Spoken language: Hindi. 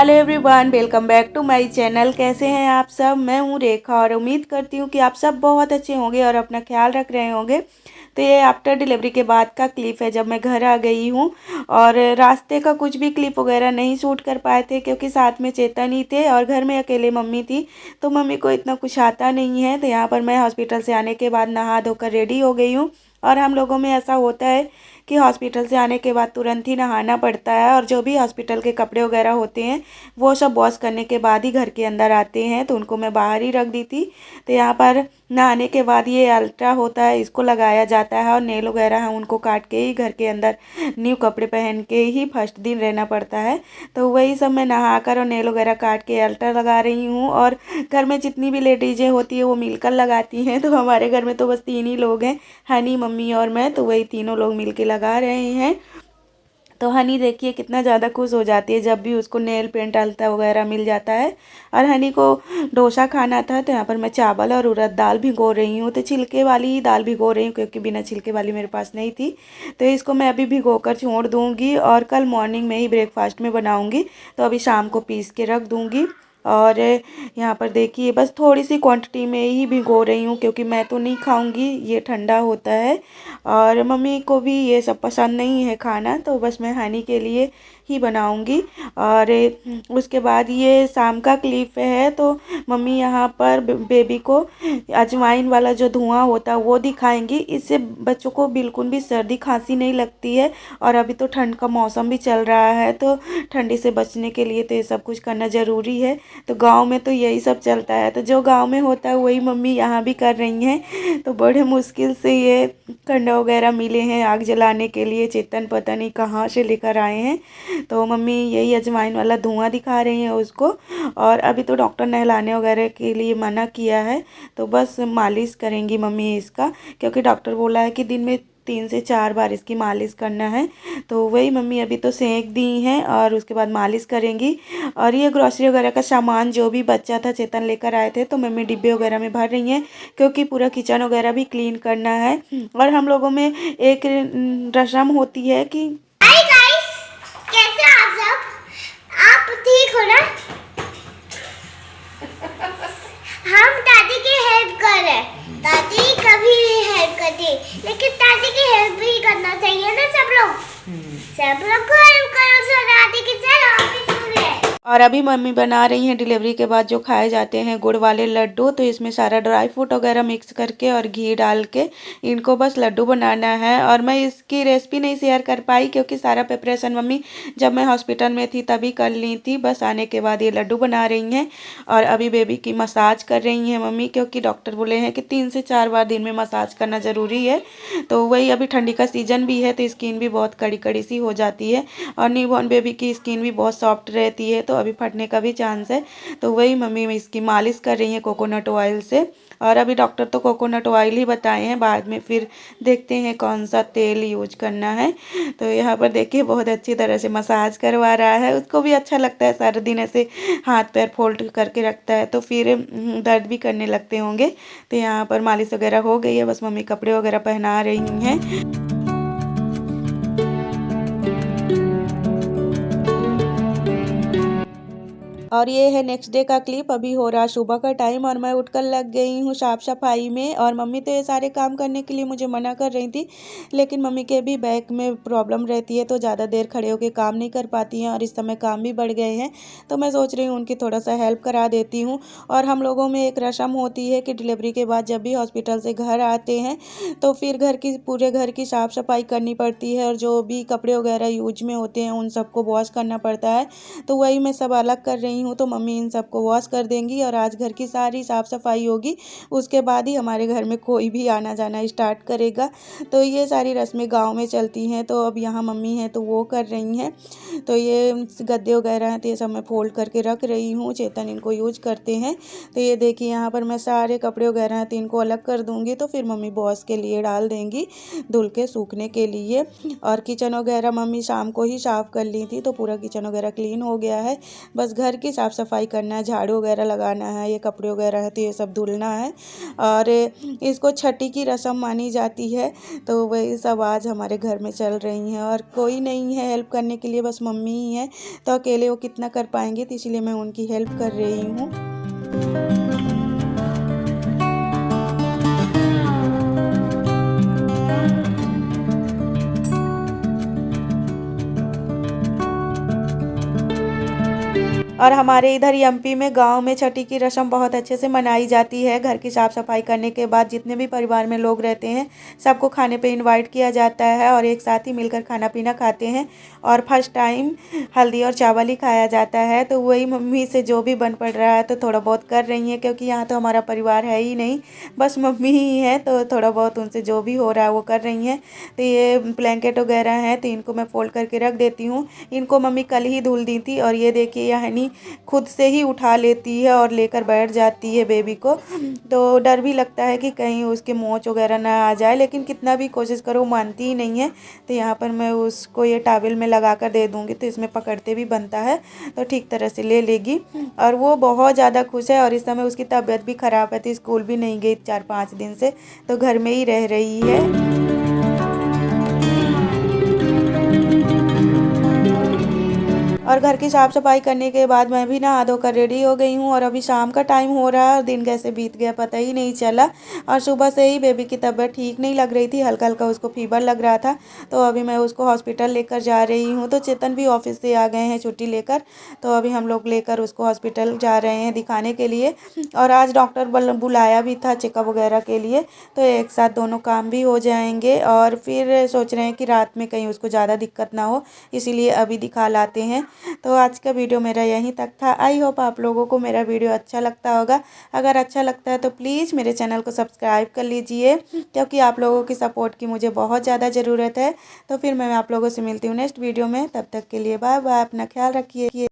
Hello everyone, welcome back to my channel. कैसे हैं आप सब? मैं हूं रेखा और उम्मीद करती हूं कि आप सब बहुत अच्छे होंगे और अपना ख्याल रख रहे होंगे। तो ये आफ्टर डिलीवरी के बाद का क्लिप है जब मैं घर आ गई हूं। और रास्ते का कुछ भी क्लिप वगैरह नहीं शूट कर पाए थे क्योंकि साथ में चेतन ही थे और घर में अकेले मम्मी थी, तो मम्मी को इतना कुछ आता नहीं है। तो यहाँ पर मैं हॉस्पिटल से आने के बाद नहा धोकर रेडी हो गई हूँ। और हम लोगों में ऐसा होता है कि हॉस्पिटल से आने के बाद तुरंत ही नहाना पड़ता है, और जो भी हॉस्पिटल के कपड़े वगैरह होते हैं वो सब वॉश करने के बाद ही घर के अंदर आते हैं, तो उनको मैं बाहर ही रख दी थी। तो यहाँ पर नहाने के बाद ये अल्ट्रा होता है, इसको लगाया जाता है, और नेल वगैरह हैं उनको काट के ही घर के अंदर न्यू कपड़े पहन के ही फर्स्ट दिन रहना पड़ता है। तो वही सब मैं नहाकर और नेल वगैरह काट के अल्ट्रा लगा रही हूँ। और घर में जितनी भी लेडीजें होती है वो मिलकर लगाती हैं। तो हमारे घर में तो बस 3 ही लोग हैं, हनी, मम्मी और मैं, तो वही तीनों लोग मिल के लगा रहे हैं। तो हनी देखिए कितना ज़्यादा खुश हो जाती है जब भी उसको नेल पेंट अलता वगैरह मिल जाता है। और हनी को डोसा खाना था, तो यहाँ पर मैं चावल और उड़द दाल भिगो रही हूँ। तो छिलके वाली ही दाल भिगो रही हूँ क्योंकि बिना छिलके वाली मेरे पास नहीं थी। तो इसको मैं अभी भिगो कर छोड़ दूँगी और कल मॉर्निंग में ही ब्रेकफास्ट में बनाऊँगी। तो अभी शाम को पीस के रख दूँगी। और यहाँ पर देखिए बस थोड़ी सी क्वांटिटी में ही भिगो रही हूँ क्योंकि मैं तो नहीं खाऊंगी, ये ठंडा होता है और मम्मी को भी ये सब पसंद नहीं है खाना, तो बस मैं हनी के लिए ही बनाऊंगी। और उसके बाद ये शाम का क्लिप है, तो मम्मी यहाँ पर बेबी को अजवाइन वाला जो धुआं होता है वो दिखाएंगी। इससे बच्चों को बिल्कुल भी सर्दी खांसी नहीं लगती है। और अभी तो ठंड का मौसम भी चल रहा है, तो ठंडी से बचने के लिए तो ये सब कुछ करना ज़रूरी है। तो गांव में तो यही सब चलता है, तो जो गांव में होता है वही मम्मी यहाँ भी कर रही हैं। तो बड़े मुश्किल से ये कंडा वगैरह मिले हैं आग जलाने के लिए, चेतन पता नहीं कहाँ से लेकर आए हैं। तो मम्मी यही अजवाइन वाला धुआं दिखा रही हैं उसको। और अभी तो डॉक्टर नहलाने वगैरह के लिए मना किया है, तो बस मालिश करेंगी मम्मी इसका, क्योंकि डॉक्टर बोला है कि दिन में 3 से 4 बार इसकी मालिश करना है। तो वही मम्मी अभी तो सेंक दी हैं और उसके बाद मालिश करेंगी। और ये ग्रॉसरी वगैरह का सामान जो भी बचा था चेतन लेकर आए थे, तो मम्मी डिब्बे वगैरह में भर रही हैं क्योंकि पूरा किचन वगैरह भी क्लीन करना है। और हम लोगों में एक रस्म होती है कि हाय गाइस, कैसे हो आप सब? आप ठीक हो ना? हम दादी की हेल्प कर रहे हैं। दादी कभी भी हेल्प करती, लेकिन दादी की हेल्प भी करना चाहिए ना सब लोग। सब लोग को हेल्प करो सो दादी की। चलो अभी सुने। और अभी मम्मी बना रही हैं डिलीवरी के बाद जो खाए जाते हैं गुड़ वाले लड्डू। तो इसमें सारा ड्राई फ्रूट वगैरह मिक्स करके और घी डाल के इनको बस लड्डू बनाना है। और मैं इसकी रेसिपी नहीं शेयर कर पाई क्योंकि सारा प्रिपरेशन मम्मी जब मैं हॉस्पिटल में थी तभी कर ली थी। बस आने के बाद ये लड्डू बना रही हैं और अभी बेबी की मसाज कर रही हैं मम्मी, क्योंकि डॉक्टर बोले हैं कि 3 से 4 बार दिन में मसाज करना ज़रूरी है। तो वही अभी ठंडी का सीज़न भी है तो स्किन भी बहुत कड़ी कड़ी सी हो जाती है, और न्यूबॉर्न बेबी की स्किन भी बहुत सॉफ्ट रहती है, तो अभी फटने का भी चांस है। तो वही मम्मी इसकी मालिश कर रही है कोकोनट ऑयल से। और अभी डॉक्टर तो कोकोनट ऑयल ही बताए हैं, बाद में फिर देखते हैं कौन सा तेल यूज करना है। तो यहाँ पर देखिए बहुत अच्छी तरह से मसाज करवा रहा है, उसको भी अच्छा लगता है। सारा दिन ऐसे हाथ पैर फोल्ड करके रखता है तो फिर दर्द भी करने लगते होंगे। तो यहाँ पर मालिश वगैरह हो गई है, बस मम्मी कपड़े वगैरह पहना रही हैं। और ये है नेक्स्ट डे का क्लिप। अभी हो रहा सुबह का टाइम और मैं उठकर लग गई हूँ साफ़ सफाई में। और मम्मी तो ये सारे काम करने के लिए मुझे मना कर रही थी, लेकिन मम्मी के भी बैक में प्रॉब्लम रहती है तो ज़्यादा देर खड़े होकर काम नहीं कर पाती हैं, और इस समय काम भी बढ़ गए हैं। तो मैं सोच रही हूँ उनकी थोड़ा सा हेल्प करा देती हूँ। और हम लोगों में एक रस्म होती है कि डिलीवरी के बाद जब भी हॉस्पिटल से घर आते हैं तो फिर पूरे घर की साफ़ सफाई करनी पड़ती है, और जो भी कपड़े वगैरह यूज में होते हैं उन सबको वॉश करना पड़ता है। तो वही मैं सब अलग कर रही हूँ। तो मम्मी इन सबको वॉश कर देंगी और आज घर की सारी साफ़ सफाई होगी, उसके बाद ही हमारे घर में कोई भी आना जाना स्टार्ट करेगा। तो ये सारी रस्में गांव में चलती हैं। तो अब यहाँ मम्मी हैं तो वो कर रही हैं। तो ये गद्दे वगैरह हैं तो ये सब मैं फोल्ड करके रख रही हूँ, चेतन इनको यूज करते हैं। तो ये देखिए यहाँ पर मैं सारे कपड़े वगैरह हैं तो इनको अलग कर दूँगी, तो फिर मम्मी वॉश के लिए डाल देंगी धुल के सूखने के लिए। और किचन वगैरह मम्मी शाम को ही साफ़ कर ली थी, तो पूरा किचन वगैरह क्लीन हो गया है। बस घर की की साफ़ सफाई करना है, झाड़ू वगैरह लगाना है, ये कपड़े वगैरह है तो ये सब धुलना है। और इसको छठी की रस्म मानी जाती है, तो वही सब आज हमारे घर में चल रही हैं। और कोई नहीं है हेल्प करने के लिए, बस मम्मी ही है, तो अकेले वो कितना कर पाएंगे, तो इसीलिए मैं उनकी हेल्प कर रही हूँ। और हमारे इधर एमपी में गांव में छठी की रस्म बहुत अच्छे से मनाई जाती है। घर की साफ़ सफाई करने के बाद जितने भी परिवार में लोग रहते हैं सबको खाने पे इनवाइट किया जाता है और एक साथ ही मिलकर खाना पीना खाते हैं। और फर्स्ट टाइम हल्दी और चावल ही खाया जाता है, तो वही मम्मी से जो भी बन पड़ रहा है तो थोड़ा बहुत कर रही हैं, क्योंकि यहाँ तो हमारा परिवार है ही नहीं, बस मम्मी ही है, तो थोड़ा बहुत उनसे जो भी हो रहा है वो कर रही हैं। तो ये ब्लैंकेट वगैरह हैं तो इनको मैं फोल्ड करके रख देती हूँ। इनको मम्मी कल ही धुल दी थी और ये देखिए यानी खुद से ही उठा लेती है और लेकर बैठ जाती है बेबी को। तो डर भी लगता है कि कहीं उसके मोच वगैरह ना आ जाए, लेकिन कितना भी कोशिश करो मानती ही नहीं है। तो यहाँ पर मैं उसको ये टॉवल में लगा कर दे दूँगी तो इसमें पकड़ते भी बनता है, तो ठीक तरह से ले लेगी। और वो बहुत ज़्यादा खुश है और इस समय उसकी तबीयत भी ख़राब है, तो स्कूल भी नहीं गई 4-5 दिन से, तो घर में ही रह रही है। और घर की साफ़ सफाई करने के बाद मैं भी नहा धोकर रेडी हो गई हूँ और अभी शाम का टाइम हो रहा है और दिन कैसे बीत गया पता ही नहीं चला। और सुबह से ही बेबी की तबीयत ठीक नहीं लग रही थी, हल्का हल्का उसको फीवर लग रहा था, तो अभी मैं उसको हॉस्पिटल लेकर जा रही हूँ। तो चेतन भी ऑफिस से आ गए हैं छुट्टी लेकर, तो अभी हम लोग लेकर उसको हॉस्पिटल जा रहे हैं दिखाने के लिए। और आज डॉक्टर बुलाया भी था चेकअप वगैरह के लिए, तो एक साथ दोनों काम भी हो जाएंगे। और फिर सोच रहे हैं कि रात में कहीं उसको ज़्यादा दिक्कत ना हो, इसीलिए अभी दिखा लाते हैं। तो आज का वीडियो मेरा यहीं तक था। आई होप आप लोगों को मेरा वीडियो अच्छा लगता होगा। अगर अच्छा लगता है तो प्लीज़ मेरे चैनल को सब्सक्राइब कर लीजिए, क्योंकि आप लोगों की सपोर्ट की मुझे बहुत ज़्यादा ज़रूरत है। तो फिर मैं आप लोगों से मिलती हूँ नेक्स्ट वीडियो में, तब तक के लिए बाय बाय, अपना ख्याल रखिए।